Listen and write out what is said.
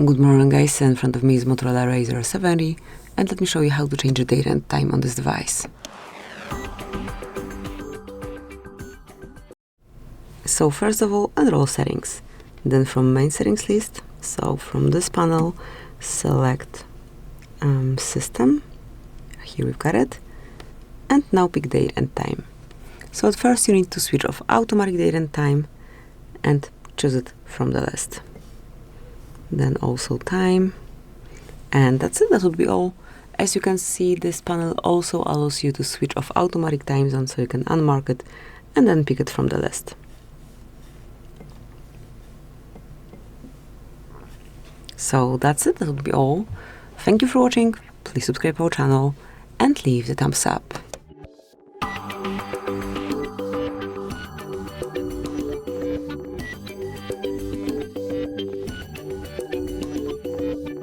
Good morning guys, in front of me is Motorola Razr 70 and let me show you how to change the date and time on this device. So first of all, enroll settings, then from main settings list, so from this panel select system, here we've got it, and now pick date and time. So at first you need to switch off automatic date and time and choose it from the list. Then also time, and that's it, that would be all. As you can see, this panel also allows you to switch off automatic time zone, so you can unmark it and then pick it from the list. So that's it, that would be all. Thank you for watching, please subscribe to our channel and leave the thumbs up.